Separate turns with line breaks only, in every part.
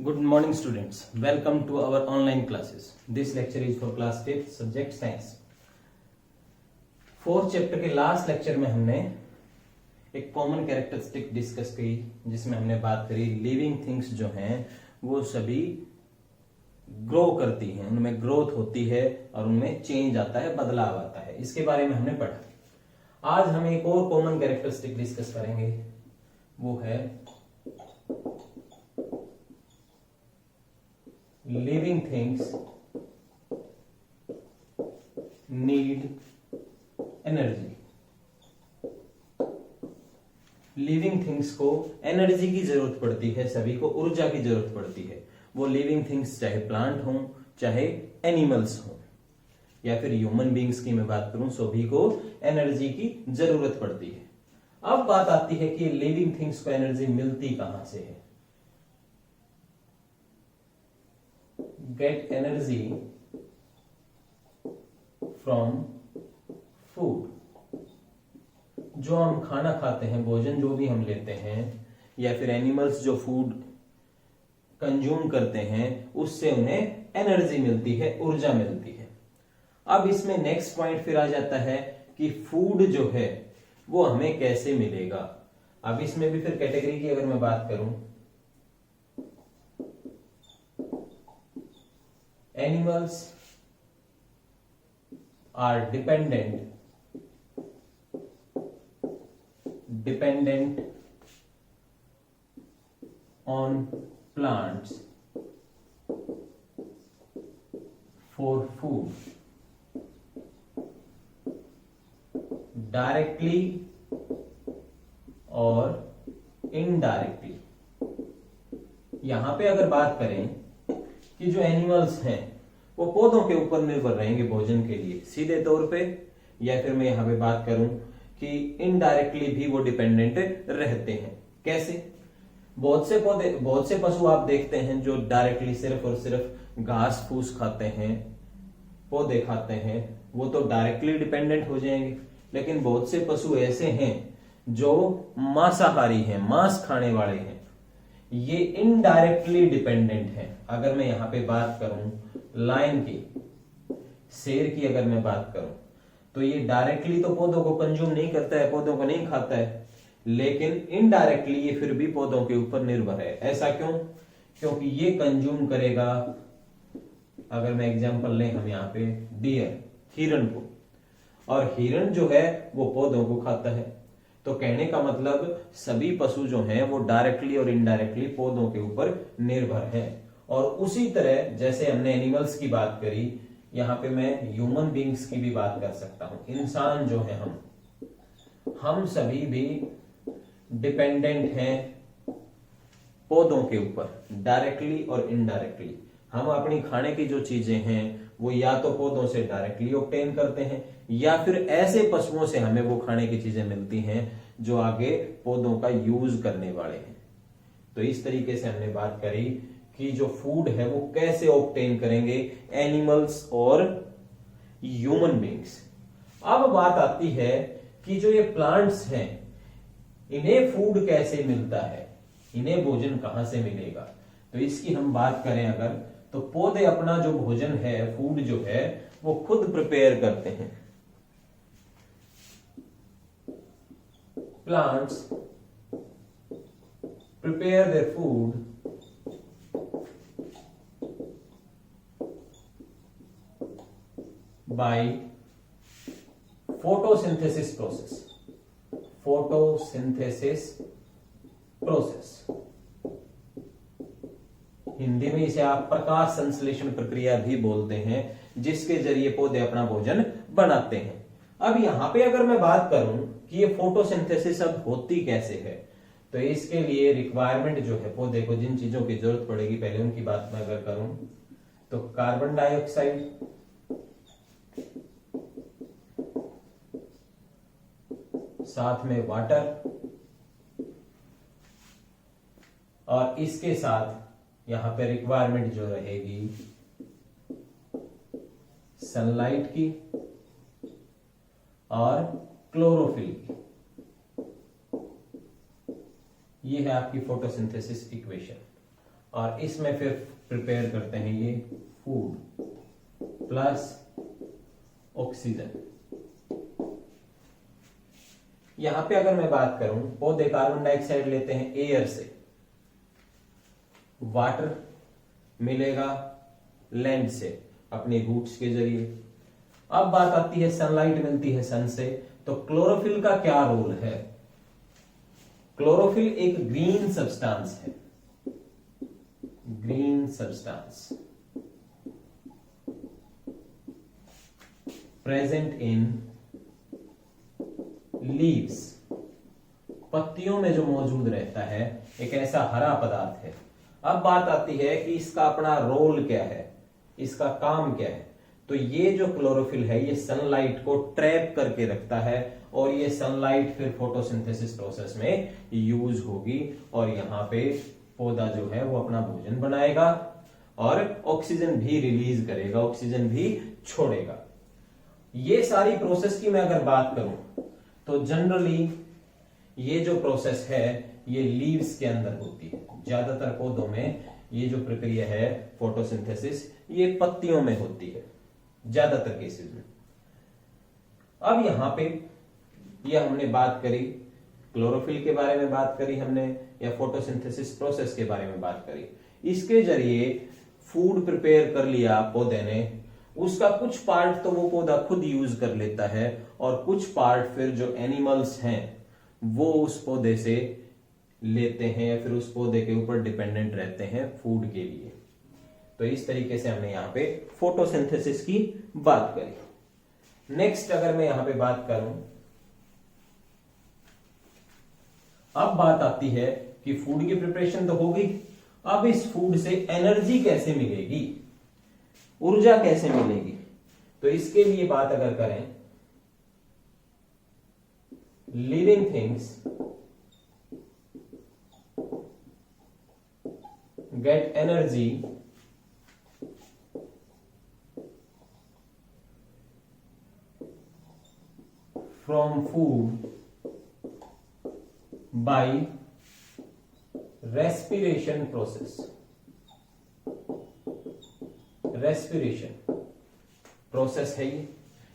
Good morning students. Welcome to our online classes. This lecture is for class 5th subject science. 4th chapter के last lecture में हमने एक common characteristic discuss की जिसमें हमने बात करी लिविंग थिंग्स जो हैं वो सभी ग्रो करती हैं, उनमें ग्रोथ होती है और उनमें चेंज आता है, बदलाव आता है। इसके बारे में हमने पढ़ा। आज हम एक और कॉमन कैरेक्टरिस्टिक डिस्कस करेंगे, वो है living things need energy। Living things को एनर्जी की जरूरत पड़ती है, सभी को ऊर्जा की जरूरत पड़ती है। वो लिविंग थिंग्स चाहे प्लांट हों, चाहे एनिमल्स हों, या फिर ह्यूमन बींग्स की मैं बात करूं, सभी को एनर्जी की जरूरत पड़ती है। अब बात आती है कि लिविंग थिंग्स को एनर्जी मिलती कहां से है। Get energy from food। जो हम खाना खाते हैं, भोजन जो भी हम लेते हैं, या फिर एनिमल्स जो फूड कंज्यूम करते हैं, उससे उन्हें एनर्जी मिलती है, ऊर्जा मिलती है। अब इसमें नेक्स्ट पॉइंट फिर आ जाता है कि फूड जो है वो हमें कैसे मिलेगा। अब इसमें भी फिर कैटेगरी की अगर मैं बात करूं, animals are dependent on plants for food directly और इनडायरेक्टली। यहां पे अगर बात करें कि जो एनिमल्स हैं वो पौधों के ऊपर निर्भर रहेंगे भोजन के लिए सीधे तौर पे, या फिर मैं यहां पे बात करूं कि इनडायरेक्टली भी वो डिपेंडेंट रहते हैं। कैसे? बहुत से पौधे, बहुत से पशु आप देखते हैं जो डायरेक्टली सिर्फ और सिर्फ घास फूस खाते हैं, पौधे खाते हैं, वो तो डायरेक्टली डिपेंडेंट हो जाएंगे। लेकिन बहुत से पशु ऐसे हैं जो मांसाहारी हैं, मांस खाने वाले हैं, ये इनडायरेक्टली डिपेंडेंट है। अगर मैं यहां पे बात करूं लायन की, शेर की अगर मैं बात करूं, तो ये डायरेक्टली तो पौधों को कंज्यूम नहीं करता है, पौधों को नहीं खाता है, लेकिन इनडायरेक्टली ये फिर भी पौधों के ऊपर निर्भर है। ऐसा क्यों? क्योंकि ये कंज्यूम करेगा, अगर मैं एग्जांपल लें हम यहां पे डियर, हिरण को, और हिरण जो है वो पौधों को खाता है। तो कहने का मतलब सभी पशु जो हैं वो डायरेक्टली और इनडायरेक्टली पौधों के ऊपर निर्भर हैं। और उसी तरह जैसे हमने एनिमल्स की बात करी, यहां पे मैं ह्यूमन बींग्स की भी बात कर सकता हूं। इंसान जो है, हम सभी भी डिपेंडेंट हैं पौधों के ऊपर डायरेक्टली और इनडायरेक्टली। हम अपनी खाने की जो चीजें हैं वो या तो पौधों से डायरेक्टली ऑब्टेन करते हैं, या फिर ऐसे पशुओं से हमें वो खाने की चीजें मिलती हैं जो आगे पौधों का यूज करने वाले हैं। तो इस तरीके से हमने बात करी कि जो फूड है वो कैसे ऑब्टेन करेंगे एनिमल्स और ह्यूमन बींग्स। अब बात आती है कि जो ये प्लांट्स हैं, इन्हें फूड कैसे मिलता है, इन्हें भोजन कहां से मिलेगा। तो इसकी हम बात करें अगर, तो पौधे अपना जो भोजन है, फूड जो है, वो खुद प्रिपेयर करते हैं। Plants prepare their food by photosynthesis process। photosynthesis process, Hindi में इसे आप प्रकाश संश्लेषण प्रक्रिया भी बोलते हैं, जिसके जरिए पौधे अपना भोजन बनाते हैं। अब यहां पे अगर मैं बात करूं कि ये फोटोसिंथेसिस अब होती कैसे है, तो इसके लिए रिक्वायरमेंट जो है पौधे को, जिन चीजों की जरूरत पड़ेगी, पहले उनकी बात मैं अगर करूं तो कार्बन डाइऑक्साइड, साथ में वाटर, और इसके साथ यहां पे रिक्वायरमेंट जो रहेगी सनलाइट की और क्लोरोफिल की। ये है आपकी फोटोसिंथेसिस इक्वेशन। और इसमें फिर प्रिपेयर करते हैं ये फूड प्लस ऑक्सीजन। यहां पे अगर मैं बात करूं, पौधे कार्बन डाइऑक्साइड लेते हैं एयर से, वाटर मिलेगा लैंड से अपने रूट्स के जरिए। अब बात आती है सनलाइट मिलती है सन से, तो क्लोरोफिल का क्या रोल है? क्लोरोफिल एक ग्रीन सब्सटेंस है, green substance present in leaves, पत्तियों में जो मौजूद रहता है, एक ऐसा हरा पदार्थ है। अब बात आती है कि इसका अपना रोल क्या है, इसका काम क्या है। तो ये जो क्लोरोफिल है ये सनलाइट को ट्रैप करके रखता है और ये सनलाइट फिर फोटोसिंथेसिस प्रोसेस में यूज होगी और यहाँ पे पौधा जो है वो अपना भोजन बनाएगा और ऑक्सीजन भी रिलीज करेगा, ऑक्सीजन भी छोड़ेगा। ये सारी प्रोसेस की मैं अगर बात करूं तो जनरली ये जो प्रोसेस है ये लीव्स के अंदर होती है। ज्यादातर पौधों में ये जो प्रक्रिया है फोटोसिंथेसिस ये पत्तियों में होती है ज्यादातर केसेस में। अब यहां पे ये हमने बात करी क्लोरोफिल के बारे में, बात करी हमने, या फोटोसिंथेसिस प्रोसेस के बारे में बात करी। इसके जरिए फूड प्रिपेयर कर लिया पौधे ने, उसका कुछ पार्ट तो वो पौधा खुद यूज कर लेता है और कुछ पार्ट फिर जो एनिमल्स हैं वो उस पौधे से लेते हैं या फिर उस पौधे के ऊपर डिपेंडेंट रहते हैं फूड के लिए। तो इस तरीके से हमने यहां पे फोटोसिंथेसिस की बात करी। नेक्स्ट अगर मैं यहां पे बात करूं, अब बात आती है कि फूड की प्रिपरेशन तो हो गई, अब इस फूड से एनर्जी कैसे मिलेगी, ऊर्जा कैसे मिलेगी। तो इसके लिए बात अगर करें, living things get energy from food by respiration process। Respiration process है ये,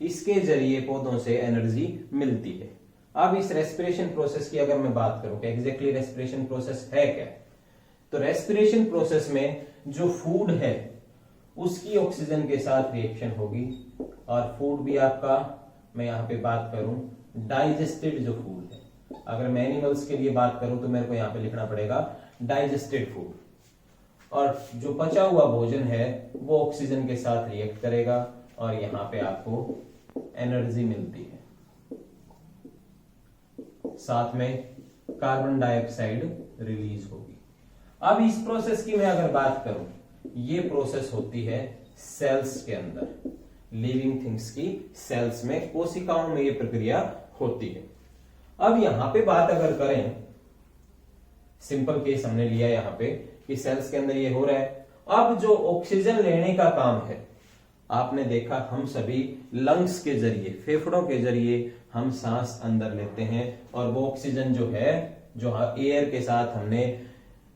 इसके जरिए पौधों से एनर्जी मिलती है। अब इस रेस्पिरेशन प्रोसेस की अगर मैं बात करूं कि एग्जैक्टली रेस्पिरेशन प्रोसेस है क्या, तो रेस्पिरेशन प्रोसेस में जो फूड है उसकी ऑक्सीजन के साथ रिएक्शन होगी और फूड भी आपका, मैं यहां पे बात करूं डाइजेस्टेड जो फूड है, अगर मैं एनिमल्स के लिए बात करूं तो मेरे को यहां पे लिखना पड़ेगा डाइजेस्टेड फूड, और जो पचा हुआ भोजन है वो ऑक्सीजन के साथ रिएक्ट करेगा और यहां पे आपको एनर्जी मिलती है, साथ में कार्बन डाइऑक्साइड रिलीज होगी। अब इस प्रोसेस की मैं अगर बात करूं, ये प्रोसेस होती है सेल्स के अंदर, लिविंग थिंग्स की सेल्स में, कोशिकाओं में ये प्रक्रिया होती है। अब यहां पे बात अगर करें, सिंपल केस हमने लिया यहां पे कि सेल्स के अंदर ये हो रहा है। अब जो ऑक्सीजन लेने का काम है, आपने देखा हम सभी लंग्स के जरिए, फेफड़ों के जरिए हम सांस अंदर लेते हैं और वो ऑक्सीजन जो है, जो एयर के साथ हमने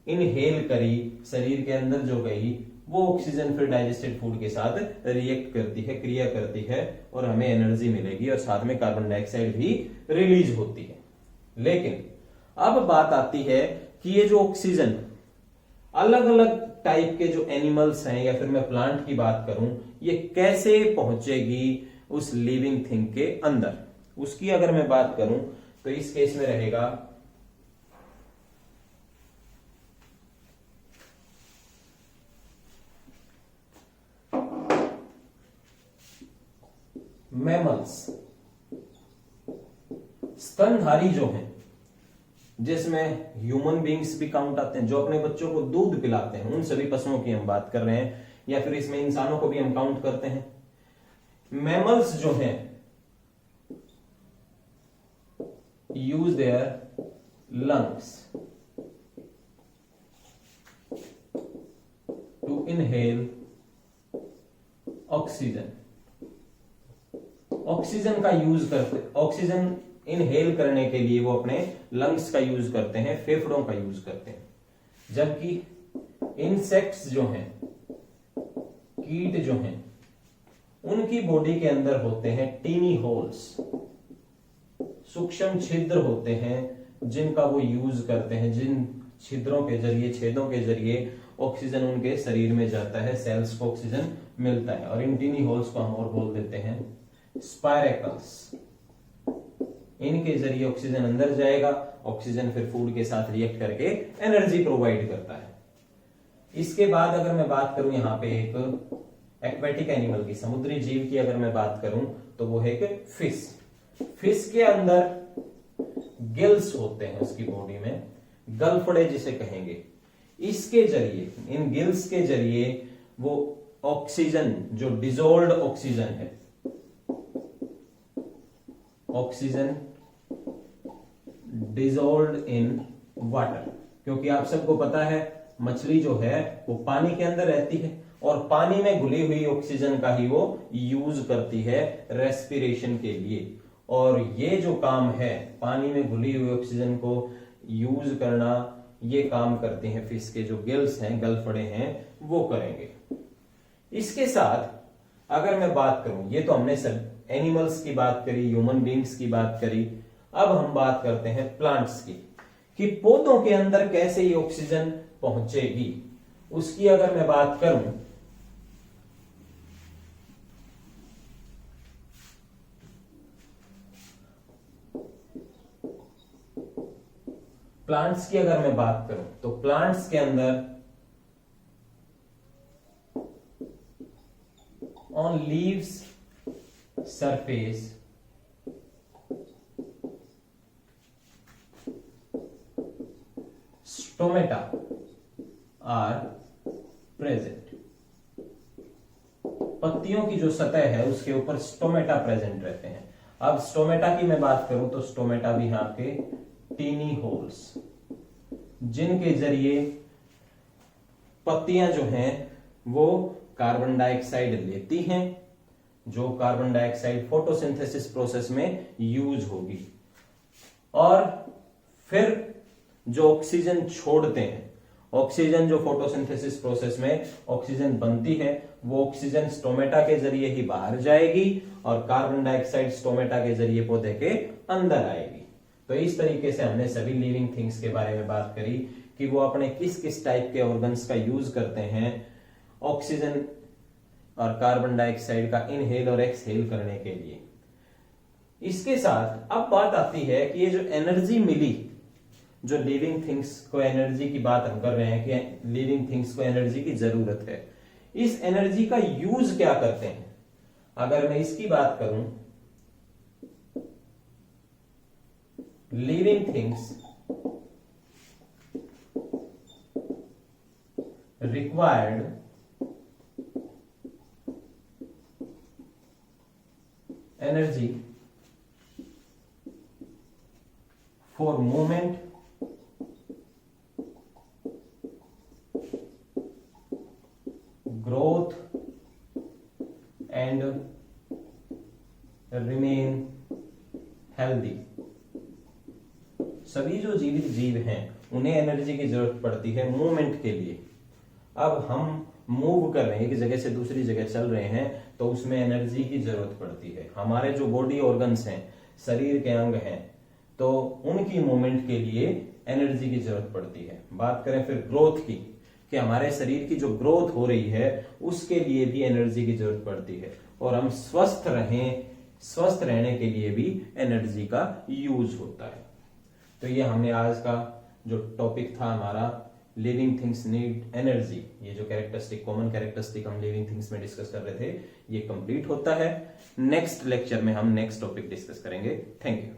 इनहेल करी, शरीर के अंदर जो गई, वो ऑक्सीजन फिर डाइजेस्टेड फूड के साथ रिएक्ट करती है, क्रिया करती है और हमें एनर्जी मिलेगी और साथ में कार्बन डाइऑक्साइड भी रिलीज होती है। लेकिन अब बात आती है कि ये जो ऑक्सीजन अलग अलग टाइप के जो एनिमल्स हैं या फिर मैं प्लांट की बात करूं, ये कैसे पहुंचेगी उस लिविंग थिंग के अंदर, उसकी अगर मैं बात करूं तो इस केस में रहेगा मैमल्स, स्तनधारी जो हैं, जिसमें ह्यूमन बींग्स भी काउंट आते हैं, जो अपने बच्चों को दूध पिलाते हैं, उन सभी पशुओं की हम बात कर रहे हैं, या फिर इसमें इंसानों को भी हम काउंट करते हैं। मैमल्स जो हैं use their lungs to inhale oxygen, oxygen का यूज करते, ऑक्सीजन इनहेल करने के लिए वो अपने लंग्स का यूज करते हैं, फेफड़ों का यूज करते हैं। जबकि इंसेक्ट्स जो हैं, कीट जो हैं, उनकी बॉडी के अंदर होते हैं टीनी होल्स, सूक्ष्म छिद्र होते हैं जिनका वो यूज करते हैं, जिन छिद्रों के जरिए, छेदों के जरिए ऑक्सीजन उनके शरीर में जाता है, सेल्स को ऑक्सीजन मिलता है। और इन टीनी होल्स को हम और बोल देते हैं स्पायरेकल्स। इनके जरिए ऑक्सीजन अंदर जाएगा, ऑक्सीजन फिर फूड के साथ रिएक्ट करके एनर्जी प्रोवाइड करता है। इसके बाद अगर मैं बात करूं यहाँ पे एक एक्वेटिक एनिमल की, समुद्री जीव की अगर मैं बात करूं तो वो है कि फिश। फिश के अंदर गिल्स होते हैं, उसकी बॉडी में गलफड़े जिसे कहेंगे। इसके जरिए, इन गिल्स के जरिए वो ऑक्सीजन, जो डिजोल्व्ड ऑक्सीजन है, ऑक्सीजन डिजोल्व्ड इन वाटर, क्योंकि आप सबको पता है मछली जो है वो पानी के अंदर रहती है और पानी में घुली हुई ऑक्सीजन का ही वो यूज करती है रेस्पिरेशन के लिए। और ये जो काम है पानी में घुली हुई ऑक्सीजन को यूज करना, ये काम करते हैं फिश के जो गिल्स हैं, गलफड़े हैं, वो करेंगे। इसके साथ अगर मैं बात करूं, ये तो हमने सब एनिमल्स की बात करी, ह्यूमन बींग्स की बात करी, अब हम बात करते हैं प्लांट्स की, कि पौधों के अंदर कैसे ये ऑक्सीजन पहुंचेगी। उसकी अगर मैं बात करूं प्लांट्स की, अगर मैं बात करूं तो प्लांट्स के अंदर on leaves surface stomata are present. पत्तियों की जो सतह है उसके ऊपर स्टोमेटा प्रेजेंट रहते हैं। अब स्टोमेटा की मैं बात करूं तो स्टोमेटा भी हैं आपके टीनी होल्स, जिनके जरिए पत्तियां जो हैं वो कार्बन डाइऑक्साइड लेती हैं, जो कार्बन डाइऑक्साइड फोटोसिंथेसिस प्रोसेस में यूज होगी, और फिर जो ऑक्सीजन छोड़ते हैं, ऑक्सीजन जो फोटोसिंथेसिस प्रोसेस में ऑक्सीजन बनती है, वो ऑक्सीजन स्टोमेटा के जरिए ही बाहर जाएगी और कार्बन डाइऑक्साइड स्टोमेटा के जरिए पौधे के अंदर आएगी। तो इस तरीके से हमने सभी लिविंग थिंग्स के बारे में बात करी कि वो अपने किस किस टाइप के ऑर्गन्स का यूज करते हैं ऑक्सीजन और कार्बन डाइऑक्साइड का इनहेल और एक्सहेल करने के लिए। इसके साथ अब बात आती है कि ये जो एनर्जी मिली, जो लिविंग थिंग्स को एनर्जी की बात हम कर रहे हैं कि लिविंग थिंग्स को एनर्जी की जरूरत है, इस एनर्जी का यूज क्या करते हैं। अगर मैं इसकी बात करूं, living things required energy for movement, growth and remain healthy। सभी जो जीवित जीव हैं उन्हें एनर्जी की जरूरत पड़ती है मूवमेंट के लिए। अब हम मूव कर रहे हैं, एक जगह से दूसरी जगह चल रहे हैं, तो उसमें एनर्जी की जरूरत पड़ती है। हमारे जो बॉडी ऑर्गन्स हैं, शरीर के अंग हैं, तो उनकी मूवमेंट के लिए एनर्जी की जरूरत पड़ती है। बात करें फिर ग्रोथ की, कि हमारे शरीर की जो ग्रोथ हो रही है उसके लिए भी एनर्जी की जरूरत पड़ती है, और हम स्वस्थ रहें, स्वस्थ रहने के लिए भी एनर्जी का यूज होता है। तो ये हमने आज का जो टॉपिक था हमारा, लिविंग थिंग्स नीड एनर्जी, ये जो कैरेक्टरिस्टिक, कॉमन कैरेक्टरिस्टिक हम लिविंग थिंग्स में डिस्कस कर रहे थे, ये कंप्लीट होता है। नेक्स्ट लेक्चर में हम नेक्स्ट टॉपिक डिस्कस करेंगे। Thank you.